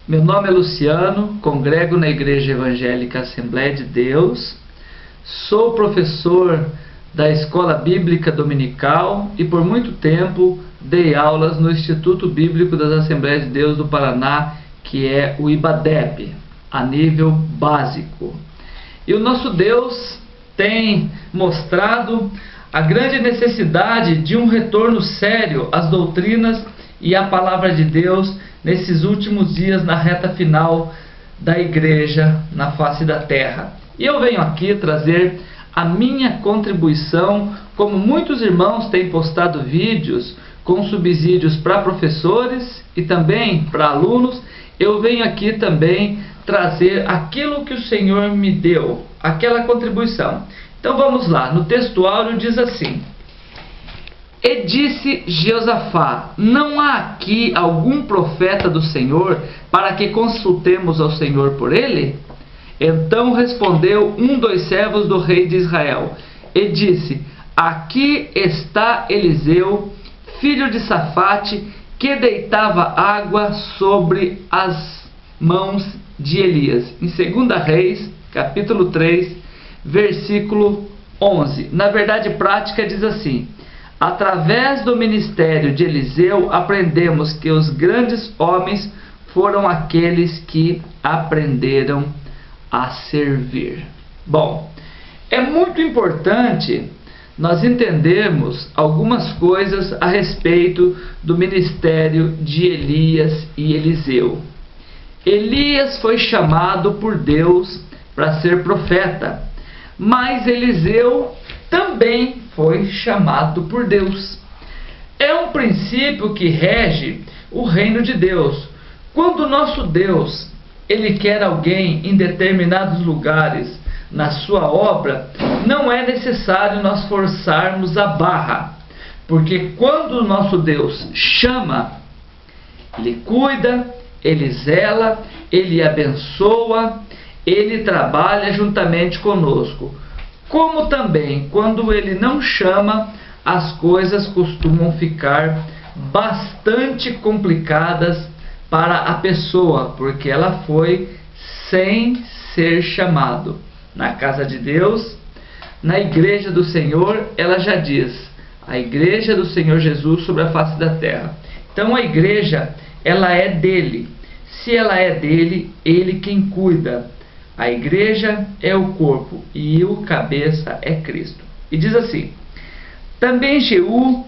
Meu nome é Luciano, congrego na Igreja Evangélica Assembleia de Deus, sou professor da Escola Bíblica Dominical e por muito tempo dei aulas no Instituto Bíblico das Assembleias de Deus do Paraná, que é o IBADEP, a nível básico. E o nosso Deus tem mostrado a grande necessidade de um retorno sério às doutrinas e à palavra de Deus nesses últimos dias, na reta final da igreja na face da terra. E eu venho aqui trazer a minha contribuição, como muitos irmãos têm postado vídeos com subsídios para professores e também para alunos. Eu venho aqui também trazer aquilo que o Senhor me deu, aquela contribuição. Então vamos lá, no texto áureo diz assim: E disse Jeosafá: não há aqui algum profeta do Senhor para que consultemos ao Senhor por ele? Então respondeu um dos servos do rei de Israel e disse: aqui está Eliseu, filho de Safate, que deitava água sobre as mãos de Elias. Em 2 Reis, capítulo 3, versículo 11. Na verdade prática diz assim: através do ministério de Eliseu aprendemos que os grandes homens foram aqueles que aprenderam a servir. Bom, é muito importante nós entendermos algumas coisas a respeito do ministério de Elias e Eliseu. Elias foi chamado por Deus para ser profeta, mas Eliseu também foi chamado por Deus. É um princípio que rege o reino de Deus. Quando o nosso Deus ele quer alguém em determinados lugares na sua obra, não é necessário nós forçarmos a barra, porque quando o nosso Deus chama, ele cuida, ele zela, ele abençoa, ele trabalha juntamente conosco. Como também, quando ele não chama, as coisas costumam ficar bastante complicadas para a pessoa, porque ela foi sem ser chamado. Na casa de Deus, na igreja do Senhor, ela já diz: a igreja do Senhor Jesus sobre a face da terra. Então a igreja, ela é dele. Se ela é dele, ele quem cuida. A igreja é o corpo e o cabeça é Cristo. E diz assim: também Jeú,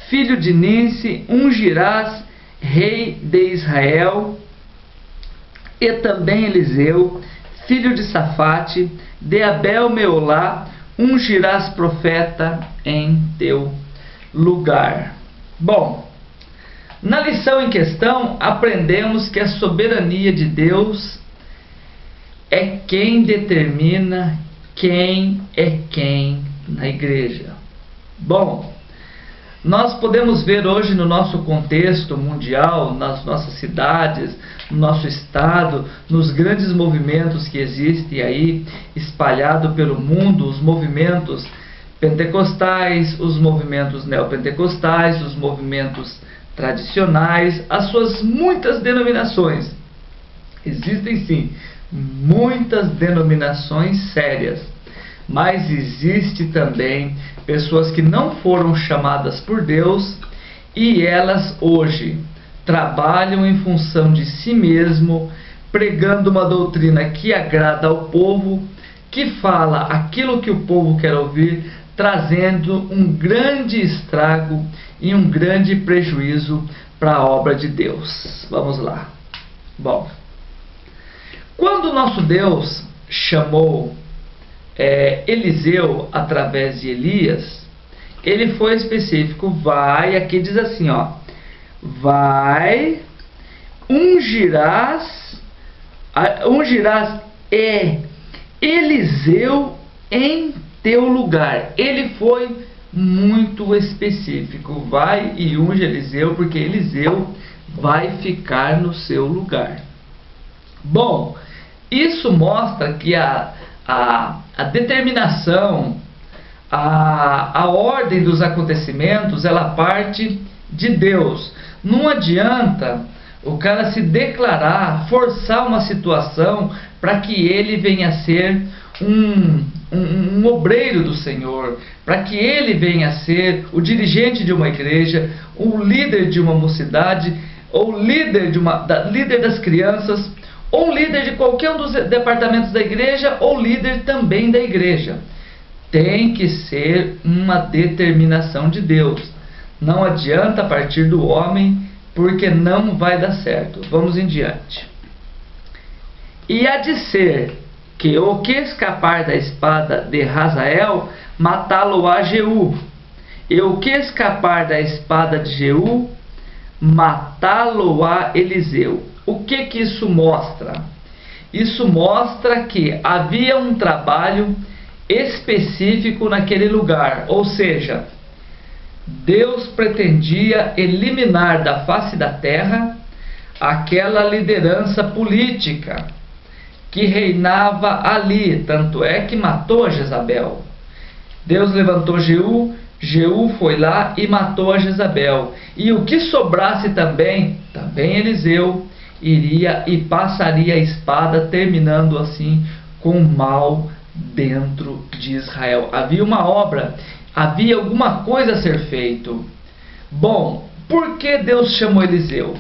filho de Ninsi, ungirás rei de Israel, e também Eliseu, filho de Safate, de Abel-Meolá, ungirás profeta em teu lugar. Bom, na lição em questão, aprendemos que a soberania de Deus é quem determina quem é quem na igreja. Bom, nós podemos ver hoje no nosso contexto mundial, nas nossas cidades, no nosso estado, nos grandes movimentos que existem aí espalhados pelo mundo, os movimentos pentecostais, os movimentos neopentecostais, os movimentos tradicionais, as suas muitas denominações. Existem sim muitas denominações sérias, mas existe também pessoas que não foram chamadas por Deus e elas hoje trabalham em função de si mesmo, pregando uma doutrina que agrada ao povo, que fala aquilo que o povo quer ouvir, trazendo um grande estrago e um grande prejuízo para a obra de Deus. Vamos lá. Bom, quando o nosso Deus chamou Eliseu através de Elias, ele foi específico. Vai, aqui diz assim, ó: vai, ungirás Eliseu em teu lugar. Ele foi muito específico. Vai e unge Eliseu, porque Eliseu vai ficar no seu lugar. Bom, isso mostra que a determinação, a ordem dos acontecimentos, ela parte de Deus. Não adianta o cara se declarar, forçar uma situação para que ele venha a ser um obreiro do Senhor, para que ele venha a ser o dirigente de uma igreja, o líder de uma mocidade, ou líder líder das crianças, ou líder de qualquer um dos departamentos da igreja, ou líder também da igreja. Tem que ser uma determinação de Deus. Não adianta partir do homem, porque não vai dar certo. Vamos em diante. E há de ser que o que escapar da espada de Hazael, matá-lo-á Jeú. E o que escapar da espada de Jeú, matá-lo-á Eliseu. O que isso mostra? Isso mostra que havia um trabalho específico naquele lugar, ou seja, Deus pretendia eliminar da face da terra aquela liderança política que reinava ali, tanto é que matou a Jezabel. Deus levantou Jeú, Jeú foi lá e matou a Jezabel, e o que sobrasse também Eliseu iria e passaria a espada, terminando assim com o mal dentro de Israel. Havia uma obra, havia alguma coisa a ser feito. Bom, por que Deus chamou Eliseu?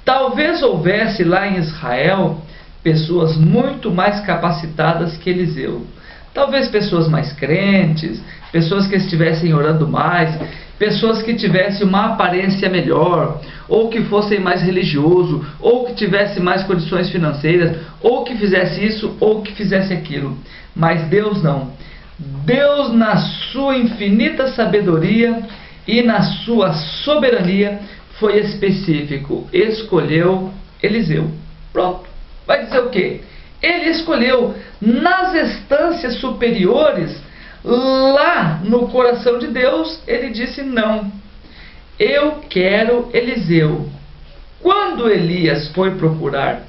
Talvez houvesse lá em Israel pessoas muito mais capacitadas que Eliseu. Talvez pessoas mais crentes, pessoas que estivessem orando mais, pessoas que tivessem uma aparência melhor, ou que fossem mais religioso, ou que tivessem mais condições financeiras, ou que fizesse isso, ou que fizesse aquilo. Mas Deus não. Deus, na sua infinita sabedoria e na sua soberania, foi específico. Escolheu Eliseu. Pronto. Vai dizer o quê? Ele escolheu nas estâncias superiores, lá no coração de Deus, ele disse não. Eu quero Eliseu. Quando Elias foi procurar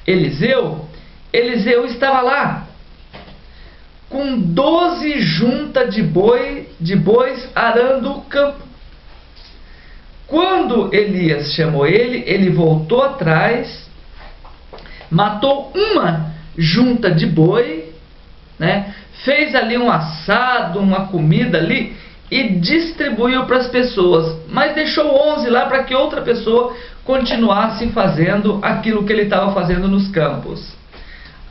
Eliseu, Eliseu estava lá, com 12 juntas de bois arando o campo. Quando Elias chamou ele, ele voltou atrás, matou uma junta de boi, né? Fez ali um assado, uma comida ali e distribuiu para as pessoas, mas deixou 11 lá para que outra pessoa continuasse fazendo aquilo que ele estava fazendo nos campos.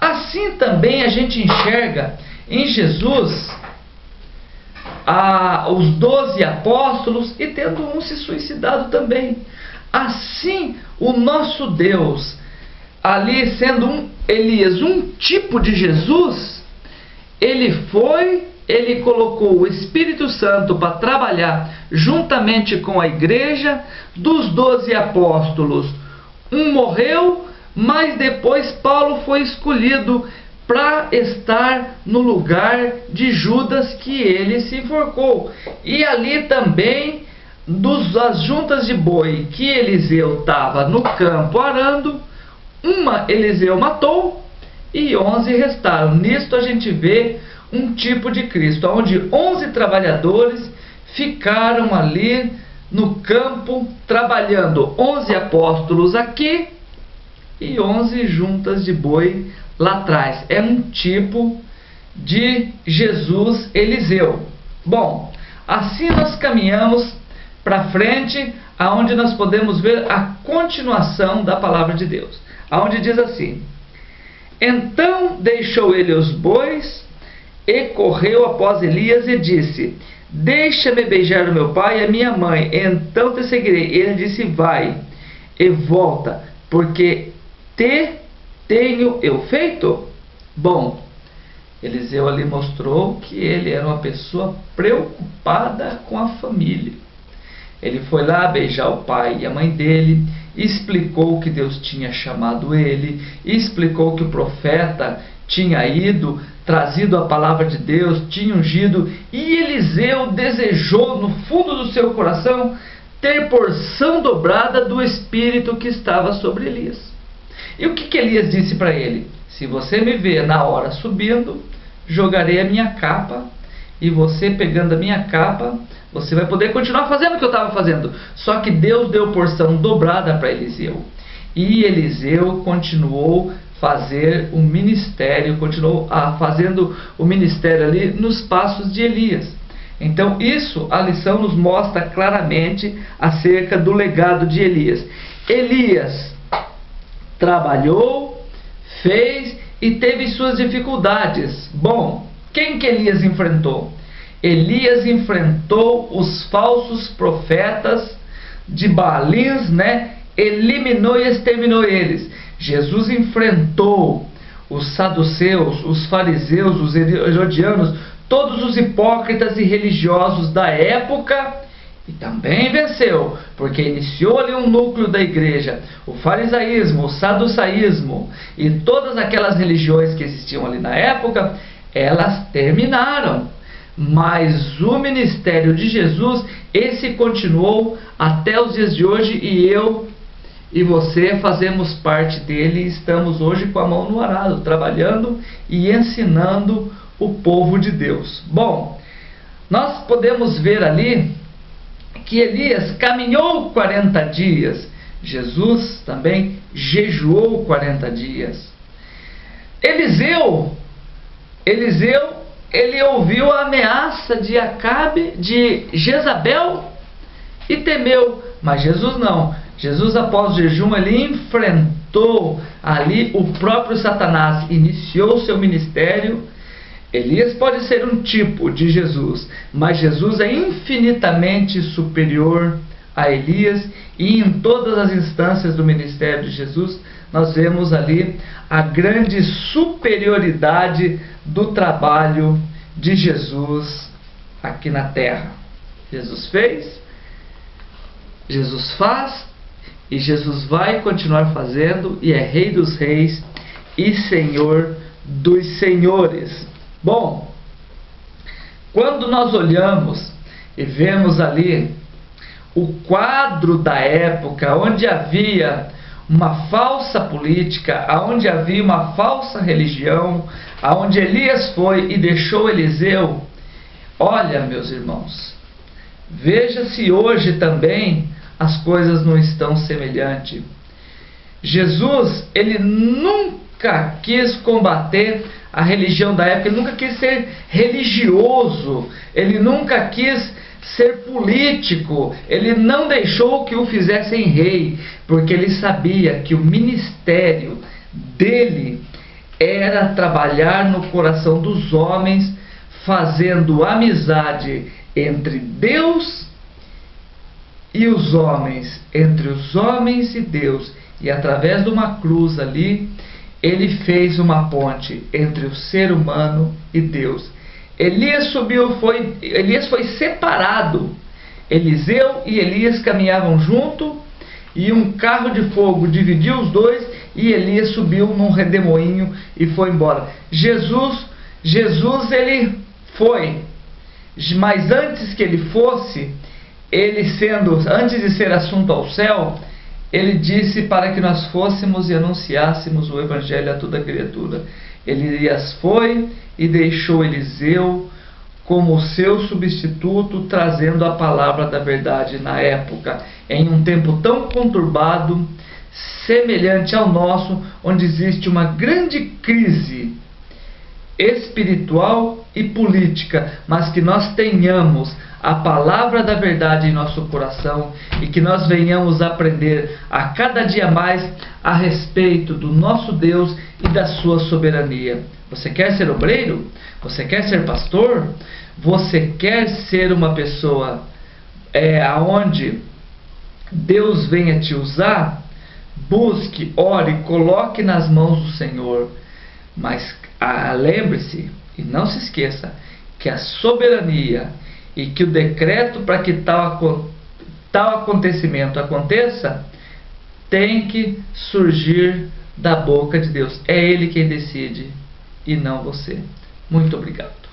Assim também a gente enxerga em Jesus os 12 apóstolos e tendo um se suicidado também. Assim o nosso Deus, ali sendo Elias um tipo de Jesus, ele colocou o Espírito Santo para trabalhar juntamente com a igreja. Dos 12 apóstolos, um morreu, mas depois Paulo foi escolhido para estar no lugar de Judas, que ele se enforcou. E ali também, das juntas de boi que Eliseu estava no campo arando, uma Eliseu matou e 11 restaram. Nisto a gente vê um tipo de Cristo, onde 11 trabalhadores ficaram ali no campo trabalhando. 11 apóstolos aqui e 11 juntas de boi lá atrás. É um tipo de Jesus Eliseu. Bom, assim nós caminhamos para frente, aonde nós podemos ver a continuação da palavra de Deus, aonde diz assim: então deixou ele os bois e correu após Elias e disse: deixa-me beijar o meu pai e a minha mãe, então te seguirei. Ele disse: vai e volta, porque te tenho eu feito. Bom, Eliseu ali mostrou que ele era uma pessoa preocupada com a família. Ele foi lá beijar o pai e a mãe dele, explicou que Deus tinha chamado ele, explicou que o profeta tinha ido, trazido a palavra de Deus, tinha ungido, e Eliseu desejou no fundo do seu coração ter porção dobrada do Espírito que estava sobre Elias. E o que Elias disse para ele? Se você me ver na hora subindo, jogarei a minha capa e você pegando a minha capa, você vai poder continuar fazendo o que eu estava fazendo. Só que Deus deu porção dobrada para Eliseu. E Eliseu continuou fazer o ministério, continuou fazendo o ministério ali nos passos de Elias. Então isso, a lição nos mostra claramente acerca do legado de Elias. Elias trabalhou, fez e teve suas dificuldades. Bom, quem que Elias enfrentou? Elias enfrentou os falsos profetas de Baalins, eliminou e exterminou eles. Jesus enfrentou os saduceus, os fariseus, os herodianos, todos os hipócritas e religiosos da época, e também venceu, porque iniciou ali um núcleo da igreja, o farisaísmo, o saducaísmo e todas aquelas religiões que existiam ali na época, elas terminaram. Mas o ministério de Jesus, esse continuou até os dias de hoje, e eu e você fazemos parte dele, e estamos hoje com a mão no arado, trabalhando e ensinando o povo de Deus. Bom, nós podemos ver ali que Elias caminhou 40 dias, Jesus também jejuou 40 dias. Eliseu, ele ouviu a ameaça de Acabe, de Jezabel, e temeu, mas Jesus não. Jesus, após o jejum, ele enfrentou ali o próprio Satanás, iniciou seu ministério. Elias pode ser um tipo de Jesus, mas Jesus é infinitamente superior a Elias, e em todas as instâncias do ministério de Jesus, nós vemos ali a grande superioridade do trabalho de Jesus aqui na terra. Jesus fez, Jesus faz, e Jesus vai continuar fazendo, e é Rei dos Reis e Senhor dos Senhores. Bom, quando nós olhamos e vemos ali o quadro da época, onde havia uma falsa política, onde havia uma falsa religião, aonde Elias foi e deixou Eliseu, olha, meus irmãos, veja se hoje também as coisas não estão semelhantes. Jesus, ele nunca quis combater a religião da época, ele nunca quis ser religioso, ele nunca quis ser político, ele não deixou que o fizessem rei, porque ele sabia que o ministério dele era trabalhar no coração dos homens, fazendo amizade entre Deus e os homens, entre os homens e Deus, e através de uma cruz ali, ele fez uma ponte entre o ser humano e Deus. Elias foi separado. Eliseu e Elias caminhavam junto, e um carro de fogo dividiu os dois, e Elias subiu num redemoinho e foi embora. Jesus ele foi, mas antes que ele fosse, antes de ser assunto ao céu, ele disse para que nós fôssemos e anunciássemos o evangelho a toda criatura. Elias foi e deixou Eliseu como seu substituto, trazendo a palavra da verdade na época, em um tempo tão conturbado, semelhante ao nosso, onde existe uma grande crise espiritual e política, mas que nós tenhamos a palavra da verdade em nosso coração, e que nós venhamos aprender a cada dia mais a respeito do nosso Deus e da sua soberania. Você quer ser obreiro? Você quer ser pastor? Você quer ser uma pessoa aonde Deus venha te usar? Busque, ore, coloque nas mãos do Senhor. Mas lembre-se e não se esqueça que a soberania e que o decreto para que tal acontecimento aconteça tem que surgir da boca de Deus. É Ele quem decide e não você. Muito obrigado.